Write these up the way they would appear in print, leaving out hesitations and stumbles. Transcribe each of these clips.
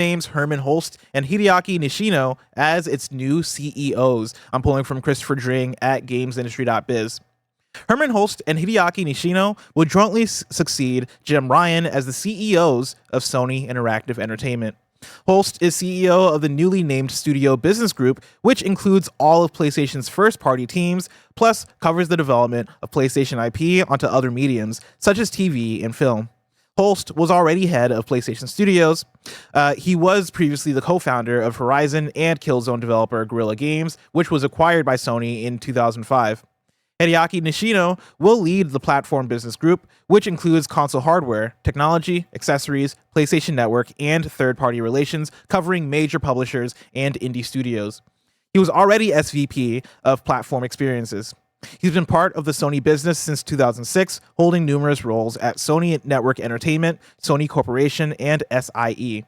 names Herman Holst and Hideaki Nishino as its new CEOs. I'm pulling from Christopher Dring at gamesindustry.biz. Herman Holst and Hideaki Nishino will jointly succeed Jim Ryan as the CEOs of Sony Interactive Entertainment. Holst is CEO of the newly named Studio Business Group, which includes all of PlayStation's first-party teams, plus covers the development of PlayStation IP onto other mediums, such as TV and film. Holst was already head of PlayStation Studios. He was previously the co-founder of Horizon and Killzone developer Guerrilla Games, which was acquired by Sony in 2005. Hideaki Nishino will lead the Platform Business Group, which includes console hardware, technology, accessories, PlayStation Network, and third-party relations, covering major publishers and indie studios. He was already SVP of Platform Experiences. He's been part of the Sony business since 2006, holding numerous roles at Sony Network Entertainment, Sony Corporation, and SIE.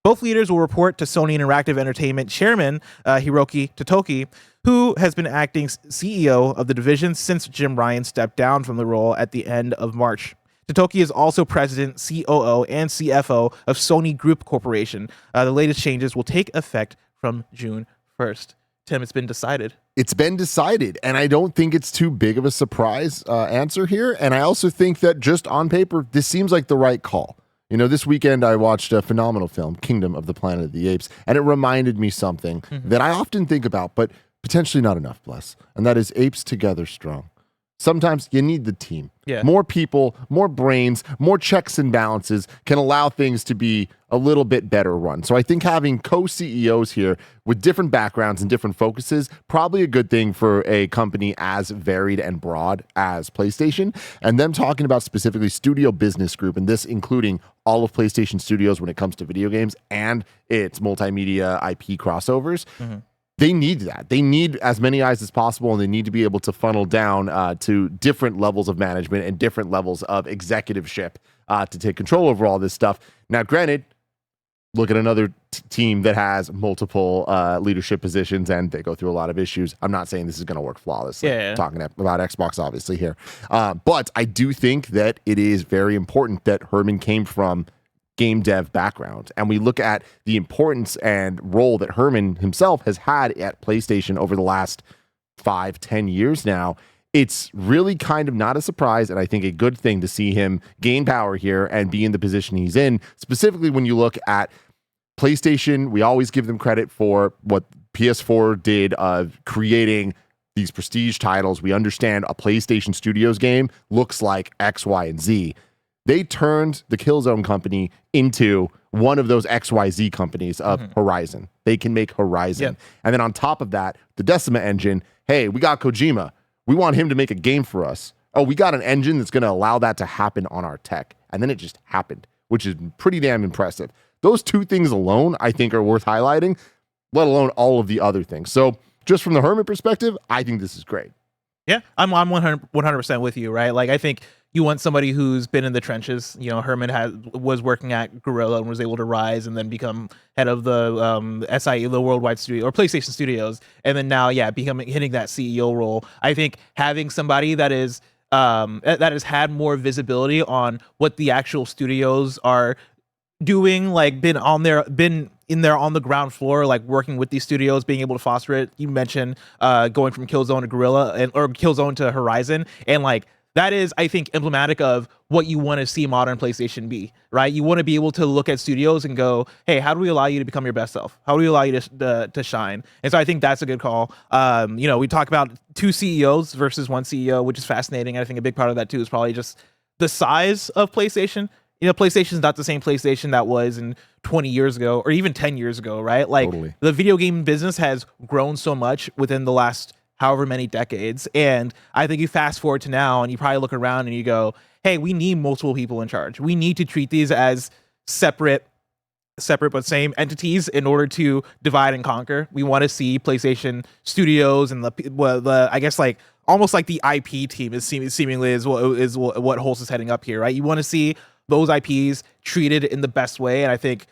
Both leaders will report to Sony Interactive Entertainment chairman Hiroki Totoki, who has been acting CEO of the division since Jim Ryan stepped down from the role at the end of March. Totoki is also president, COO, and CFO of Sony Group Corporation. The latest changes will take effect from June 1st. Tim, it's been decided. It's been decided, and I don't think it's too big of a surprise answer here. And I also think that just on paper, this seems like the right call. You know, this weekend I watched a phenomenal film, Kingdom of the Planet of the Apes, and it reminded me something that I often think about, but potentially not enough, Bless, and that is apes together strong. Sometimes you need the team. Yeah. More people, more brains, more checks and balances can allow things to be a little bit better run. So I think having co-CEOs here with different backgrounds and different focuses, probably a good thing for a company as varied and broad as PlayStation. And them talking about specifically Studio Business Group, and this including all of PlayStation Studios when it comes to video games and its multimedia IP crossovers. They need that. They need as many eyes as possible, and they need to be able to funnel down to different levels of management and different levels of executiveship to take control over all this stuff. Now, granted, look at another team that has multiple leadership positions, and they go through a lot of issues. I'm not saying this is going to work flawlessly. Talking about Xbox, obviously, here. But I do think that it is very important that Herman came from game dev background, and we look at the importance and role that Herman himself has had at PlayStation over the last 5-10 years now. It's really kind of not a surprise, and I think a good thing to see him gain power here and be in the position he's in. Specifically, when you look at PlayStation, we always give them credit for what PS4 did of creating these prestige titles. We understand a PlayStation Studios game looks like X, Y, and Z. They turned the Killzone company into one of those XYZ companies of Horizon. They can make Horizon. And then on top of that, the Decima engine, hey, we got Kojima. We want him to make a game for us. Oh, we got an engine that's going to allow that to happen on our tech. And then it just happened, which is pretty damn impressive. Those two things alone, I think, are worth highlighting, let alone all of the other things. So just from the Herman perspective, I think this is great. Yeah, I'm 100% with you, right? Like, I think you want somebody who's been in the trenches. You know, Herman was working at Guerrilla and was able to rise and then become head of the SIE, the Worldwide Studio, or PlayStation Studios, and then now, hitting that CEO role. I think having somebody that has had more visibility on what the actual studios are doing, like been in there on the ground floor, like working with these studios, being able to foster it. You mentioned going from Killzone to Guerrilla or Killzone to Horizon, and like that is, I think, emblematic of what you want to see modern PlayStation be, right? You want to be able to look at studios and go, hey, how do we allow you to become your best self? How do we allow you to shine? And so I think that's a good call. We talk about two CEOs versus one CEO, which is fascinating. I think a big part of that too is probably just the size of PlayStation. You know, PlayStation's not the same PlayStation that was in 20 years ago or even 10 years ago, right? Like, The video game business has grown so much within the last however many decades. And I think you fast forward to now and you probably look around and you go, hey, we need multiple people in charge. We need to treat these as separate but same entities in order to divide and conquer. We want to see PlayStation Studios and the I guess like almost like the IP team is seemingly is what Holst is heading up here, right? You want to see those IPs treated in the best way. And I think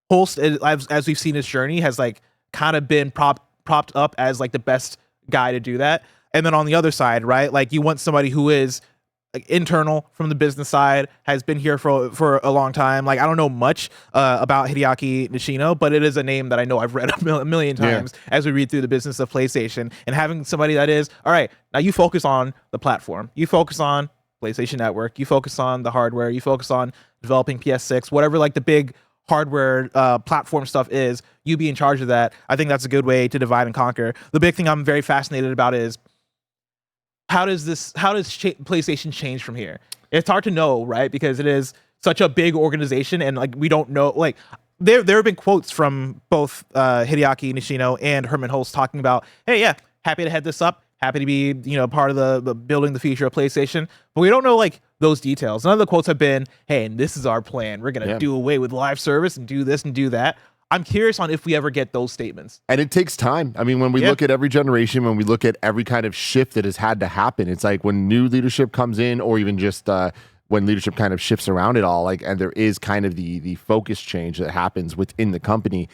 Holst, as we've seen his journey, has like kind of been propped up as like the best guy to do that. And then on the other side, right, like you want somebody who is like internal from the business side, has been here for a long time. Like I don't know much about Hideaki Nishino, but it is a name that I know I've read a million times as we read through the business of PlayStation. And having somebody that is, all right, now you focus on the platform, you focus on PlayStation Network, you focus on the hardware, you focus on developing PS6, whatever like the big hardware platform stuff is, you be in charge of that. I think that's a good way to divide and conquer. The big thing I'm very fascinated about is how does PlayStation change from here? It's hard to know, right? Because it is such a big organization, and like we don't know. Like there have been quotes from both Hideaki Nishino and Herman Hulst talking about, hey, yeah, happy to head this up, happy to be part of the building the future of PlayStation, but we don't know like those details. None of the quotes have been, hey, and this is our plan. We're gonna do away with live service and do this and do that. I'm curious on if we ever get those statements. And it takes time. I mean, when we look at every generation, when we look at every kind of shift that has had to happen, it's like when new leadership comes in, or even just when leadership kind of shifts around it all, like, and there is kind of the focus change that happens within the company.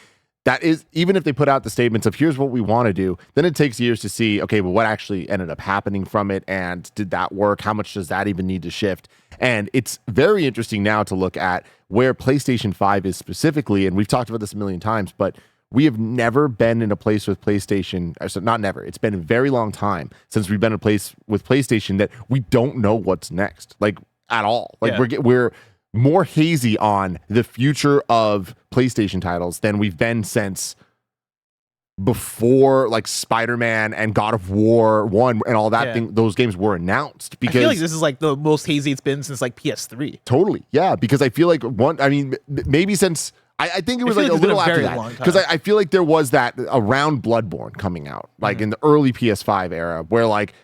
That is, even if they put out the statements of here's what we want to do, then it takes years to see, okay, well, what actually ended up happening from it, and did that work? How much does that even need to shift? And it's very interesting now to look at where PlayStation 5 is specifically, and we've talked about this a million times, but we have never been in a place with PlayStation, so not never, it's been a very long time since we've been in a place with PlayStation that we don't know what's next, like at all. Like we're more hazy on the future of PlayStation titles than we've been since before like Spider-Man and God of War 1 and all that thing, those games were announced. Because I feel like this is like the most hazy it's been since like PS3. Totally. Yeah, because I feel like maybe since I think it was like a little after that, because I feel like there was that around Bloodborne coming out, like in the early PS5 era, where like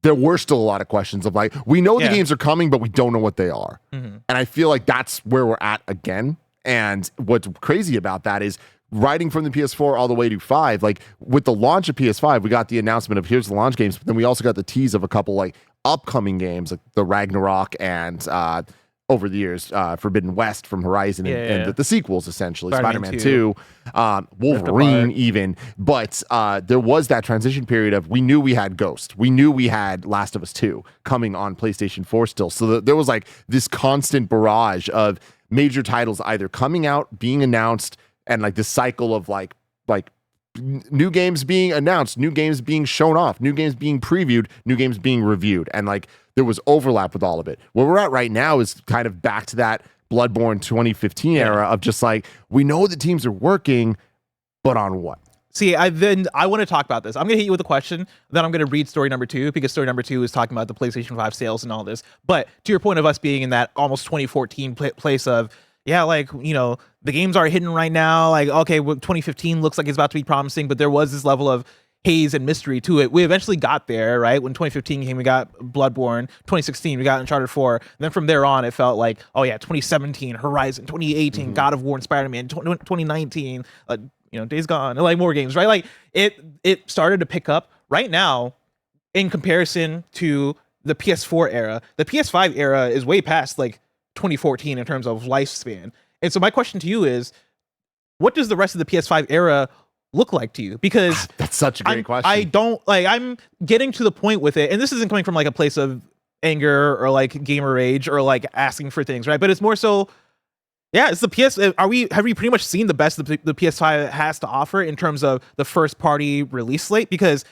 there were still a lot of questions of like, we know the games are coming, but we don't know what they are. And I feel like that's where we're at again. And what's crazy about that is riding from the PS4 all the way to 5, like with the launch of PS5, we got the announcement of here's the launch games, but then we also got the tease of a couple like upcoming games, like the Ragnarok and over the years, Forbidden West from Horizon and the sequels, essentially, Spider-Man 2, Wolverine even. But there was that transition period of we knew we had Ghost. We knew we had Last of Us 2 coming on PlayStation 4 still. So there was like this constant barrage of major titles either coming out, being announced, and like this cycle of like new games being announced, new games being shown off, new games being previewed, new games being reviewed. And like there was overlap with all of it. Where we're at right now is kind of back to that Bloodborne 2015 era of just like, we know the teams are working, but on what? See, I want to talk about this. I'm going to hit you with a question, then I'm going to read story number 2, because story number 2 is talking about the PlayStation 5 sales and all this. But to your point of us being in that almost 2014 place of, yeah, like, the games are hidden right now. Like, okay, 2015 looks like it's about to be promising, but there was this level of haze and mystery to it. We eventually got there, right? When 2015 came, we got Bloodborne. 2016, we got Uncharted 4. And then from there on, it felt like, oh yeah, 2017, Horizon. 2018, God of War and Spider-Man. 2019, Days Gone, and like more games, right? Like it started to pick up. Right now, in comparison to the PS4 era, the PS5 era is way past like 2014 in terms of lifespan. And so my question to you is, what does the rest of the PS5 era look like to you? Because that's such a great question. I'm getting to the point with it, and this isn't coming from like a place of anger or like gamer rage or like asking for things, right? But it's more so, it's the PS. Have we pretty much seen the best the PS5 has to offer in terms of the first party release slate? Because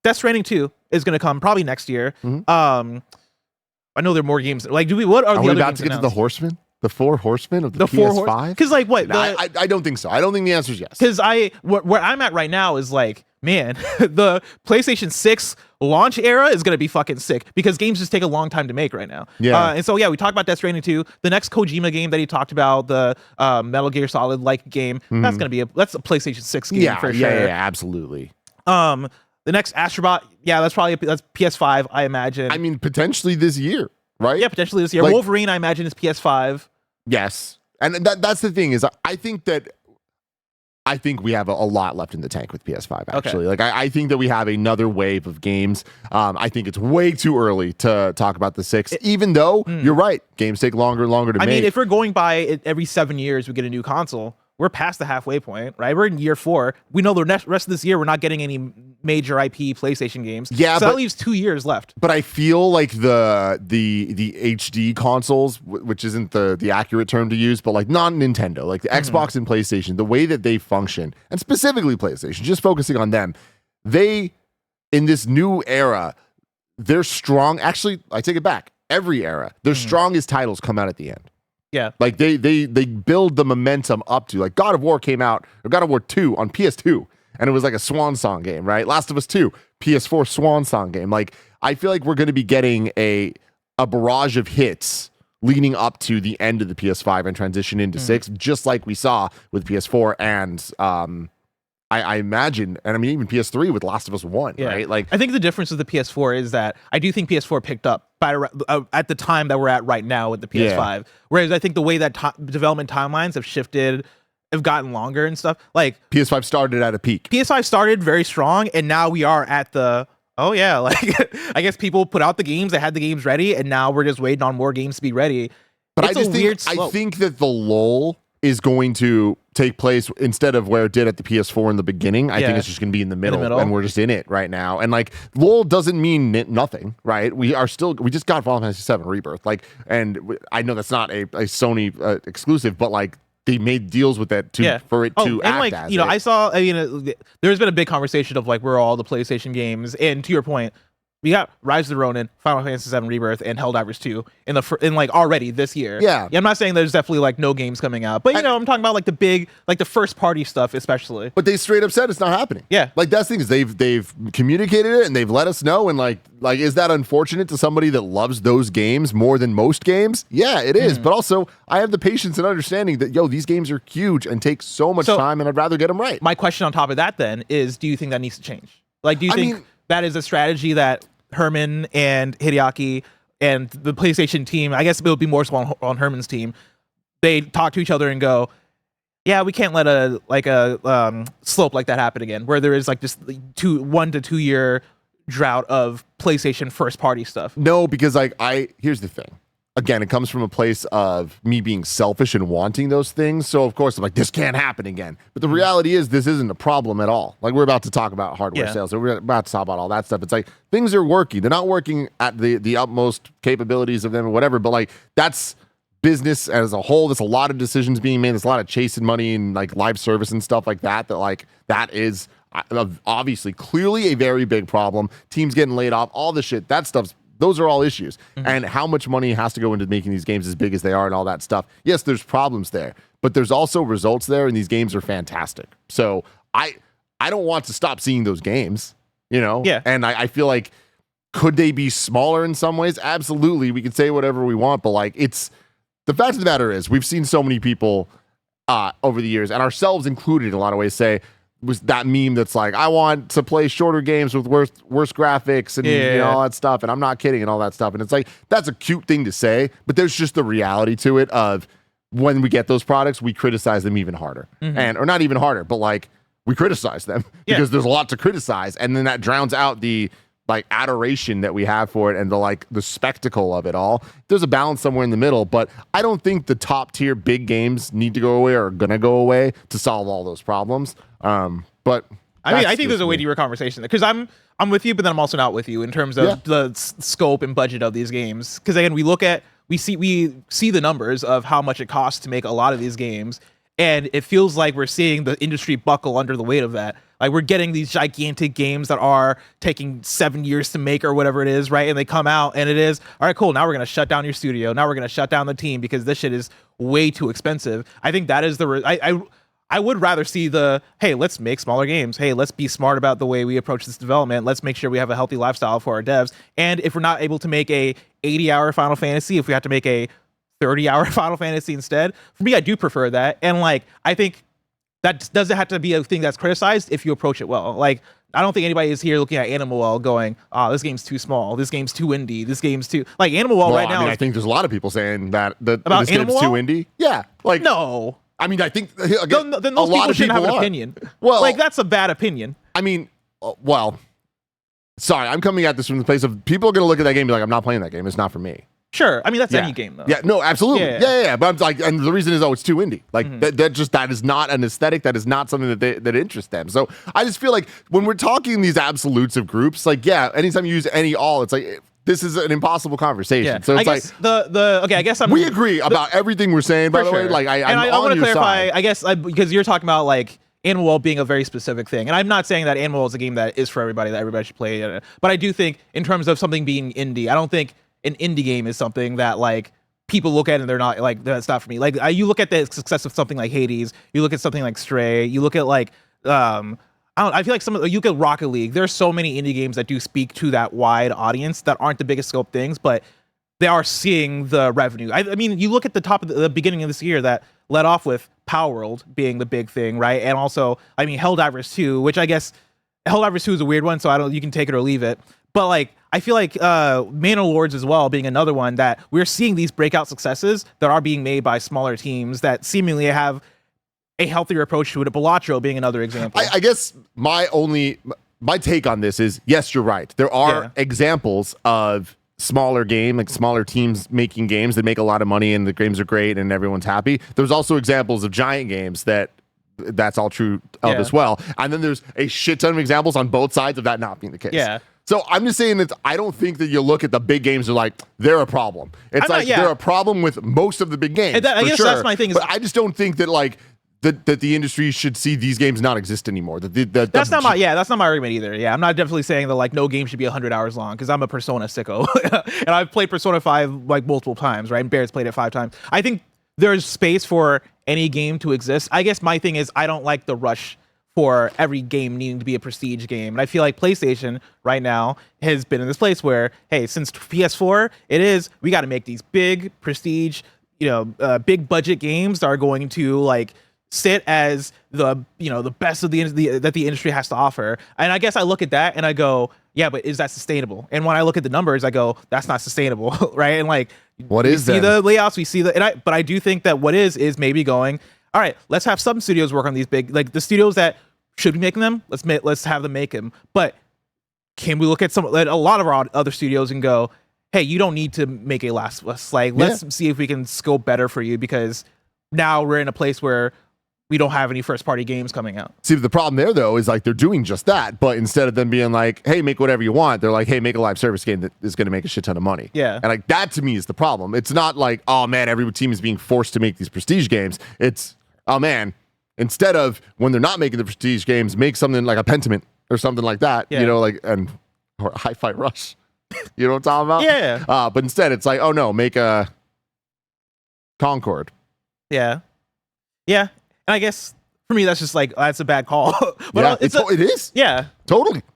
Death Stranding 2 is going to come probably next year. I know there are more games. Like, what are the other about games to get announced? to the Horsemen? The 4 Horsemen of the PS5? Because like what? I don't think so. I don't think the answer is yes. Because where I'm at right now is like, man, the PlayStation 6 launch era is going to be fucking sick because games just take a long time to make right now. And so, we talked about Death Stranding 2. The next Kojima game that he talked about, the Metal Gear Solid like game, that's going to be that's a PlayStation 6 game for sure. Yeah, absolutely. The next Astrobot, that's probably that's PS5, I imagine. I mean, potentially this year, right? Yeah, potentially this year. Like, Wolverine, I imagine, is PS5. Yes. And that's the thing is I think we have a lot left in the tank with PS5, actually. Like, I think that we have another wave of games. I think it's way too early to talk about the 6, even though you're right. Games take longer and longer to make. I mean, if we're going by it, every 7 years we get a new console, we're past the halfway point, right? We're in year 4. We know the rest of this year we're not getting any major IP PlayStation games. Yeah, so but that leaves 2 years left. But I feel like the HD consoles, which isn't the accurate term to use, but like non-Nintendo, like the Xbox and PlayStation, the way that they function, and specifically PlayStation, just focusing on them, they, in this new era, they're strong. Actually, I take it back. Every era, their strongest titles come out at the end. Yeah. Like they build the momentum up to, like, God of War came out, or God of War 2 on PS2, and it was like a swan song game, right? Last of Us 2, PS4 swan song game. Like, I feel like we're going to be getting a barrage of hits leading up to the end of the PS5 and transition into 6, just like we saw with PS4 and I imagine, and I mean even PS3 with Last of Us 1, right? Like, I think the difference with the PS4 is that I do think PS4 picked up at the time that we're at right now with the PS5. Whereas I think the way that development timelines have shifted, have gotten longer and stuff. Like PS5 started at a peak. PS5 started very strong, and now we are at the like I guess people put out the games, they had the games ready, and now we're just waiting on more games to be ready. But it's I just think that the lull is going to take place instead of where it did at the PS4 in the beginning. I think it's just going to be in the middle, and we're just in it right now. And like, lull doesn't mean nothing, right? We just got Final Fantasy VII Rebirth, like, and I know that's not a Sony exclusive, but like, they made deals with that for it to act like, as you know, it. I saw, there's been a big conversation of like where are all the PlayStation games, and to your point, we got Rise of the Ronin, Final Fantasy VII Rebirth, and Helldivers 2 in like already this year. Yeah, I'm not saying there's definitely like no games coming out, but I'm talking about like the big, like the first party stuff especially. But they straight up said it's not happening. Yeah, like that's the thing is they've communicated it and they've let us know. And like is that unfortunate to somebody that loves those games more than most games? Yeah, it is. But also, I have the patience and understanding that these games are huge and take so much time, and I'd rather get them right. My question on top of that then is, do you think that needs to change? Like, do you think that is a strategy that Herman and Hideaki and the PlayStation team, I guess it would be more so on Herman's team, they talk to each other and go, yeah, we can't let a slope like that happen again, where there is like just 1 to 2 year drought of PlayStation first party stuff? No, because here's the thing. Again, it comes from a place of me being selfish and wanting those things. So, of course, I'm like, this can't happen again. But the reality is this isn't a problem at all. Like, we're about to talk about hardware sales. So we're about to talk about all that stuff. It's like, things are working. They're not working at the utmost capabilities of them or whatever. But, like, that's business as a whole. There's a lot of decisions being made. There's a lot of chasing money and, like, live service and stuff like that. That is obviously clearly a very big problem. Teams getting laid off, all the shit. That stuff's those are all issues. And how much money has to go into making these games as big as they are and all that stuff. Yes, there's problems there, but there's also results there, and these games are fantastic. So I don't want to stop seeing those games, Yeah. And I feel like, could they be smaller in some ways? Absolutely. We can say whatever we want, but like, it's the fact of the matter is we've seen so many people over the years, and ourselves included in a lot of ways, say, was that meme that's like, I want to play shorter games with worse graphics and all that stuff, and I'm not kidding and all that stuff. And it's like, that's a cute thing to say, but there's just the reality to it of when we get those products, we criticize them even harder. Or not even harder, but like, we criticize them because there's a lot to criticize, and then that drowns out the like adoration that we have for it and the spectacle of it all. There's a balance somewhere in the middle, but I don't think the top tier big games need to go away or are gonna go away to solve all those problems. But I think there's a way deeper conversation because I'm with you, but then I'm also not with you in terms of the scope and budget of these games. Because again, we see the numbers of how much it costs to make a lot of these games, and it feels like we're seeing the industry buckle under the weight of that. Like, we're getting these gigantic games that are taking 7 years to make or whatever it is, right? And they come out and it is, all right, cool, now we're going to shut down your studio. Now we're going to shut down the team because this shit is way too expensive. I think that is I would rather see hey, let's make smaller games. Hey, let's be smart about the way we approach this development. Let's make sure we have a healthy lifestyle for our devs. And if we're not able to make a 80-hour Final Fantasy, if we have to make a 30-hour Final Fantasy instead, for me, I do prefer that. And like, I think that doesn't have to be a thing that's criticized if you approach it well. Like, I don't think anybody is here looking at Animal Well going, this game's too small, this game's too indie, this game's too... Like, Animal Well right now... I think there's a lot of people saying that this About game's Animal too Well? indie. Yeah. Like, no. I mean, I think... Again, then those people shouldn't have an opinion. Well... Like, that's a bad opinion. I mean, sorry, I'm coming at this from the place of people are going to look at that game and be like, I'm not playing that game. It's not for me. Sure. I mean, that's Yeah. any game, though. Yeah, no, absolutely. Yeah. Yeah. But I'm like, and the reason is, it's too indie. Like that is not an aesthetic. That is not something that interests them. So I just feel like when we're talking these absolutes of groups, like, yeah, anytime you use any all, it's like this is an impossible conversation. Yeah. So it's I guess I guess we agree about everything we're saying. By the way, like I want to clarify. Side. I guess because you're talking about like Animal World being a very specific thing, and I'm not saying that Animal World is a game that is for everybody, that everybody should play it. But I do think in terms of something being indie, I don't think an indie game is something that like people look at and they're not like, that's not for me. Like you look at the success of something like Hades, you look at something like Stray, you look at like I feel like you look at Rocket League. There's so many indie games that do speak to that wide audience that aren't the biggest scope things, but they are seeing the revenue. I mean, you look at the top of the beginning of this year that led off with Power World being the big thing, right? And also, I mean, Helldivers 2, which I guess Helldivers 2 is a weird one, so you can take it or leave it. But like, I feel like Manor Lords as well being another one that we're seeing these breakout successes that are being made by smaller teams that seemingly have a healthier approach to it. Balatro being another example. I guess my take on this is, yes, you're right. There are examples of smaller teams making games that make a lot of money and the games are great and everyone's happy. There's also examples of giant games that's all true of as well. And then there's a shit ton of examples on both sides of that not being the case. Yeah. So I'm just saying that I don't think that you look at the big games and like, they're a problem. It's they're a problem with most of the big games. I guess that's my thing. But I just don't think that like that the industry should see these games not exist anymore. That's not my argument either. Yeah, I'm not definitely saying that like no game should be 100 hours long because I'm a Persona sicko and I've played Persona 5 like multiple times, right? And Barrett's played it 5 times. I think there's space for any game to exist. I guess my thing is I don't like the rush for every game needing to be a prestige game. And I feel like PlayStation right now has been in this place where, hey, since PS4, we got to make these big prestige, big budget games that are going to like sit as the best of that the industry has to offer. And I guess I look at that and I go, yeah, but is that sustainable? And when I look at the numbers, I go, that's not sustainable, right? And like, what is that? We see the layouts, we see but I do think that what is maybe going, all right, let's have some studios work on these big, like the studios that should be making them. Let's have them make them. But can we look at a lot of our other studios and go, hey, you don't need to make a Last of Us. Like, let's see if we can scope better for you because now we're in a place where we don't have any first-party games coming out. See, the problem there, though, is like they're doing just that. But instead of them being like, hey, make whatever you want, they're like, hey, make a live service game that is going to make a shit ton of money. Yeah. And like that, to me, is the problem. It's not like, oh, man, every team is being forced to make these prestige games. It's, oh, man, instead of when they're not making the prestige games, make something like a Pentiment or something like that, or Hi-Fi Rush. You know what I'm talking about? Yeah. But instead, it's like, oh, no, make a Concord. Yeah. Yeah. And I guess for me, that's just like, that's a bad call. But it is. Yeah. Totally.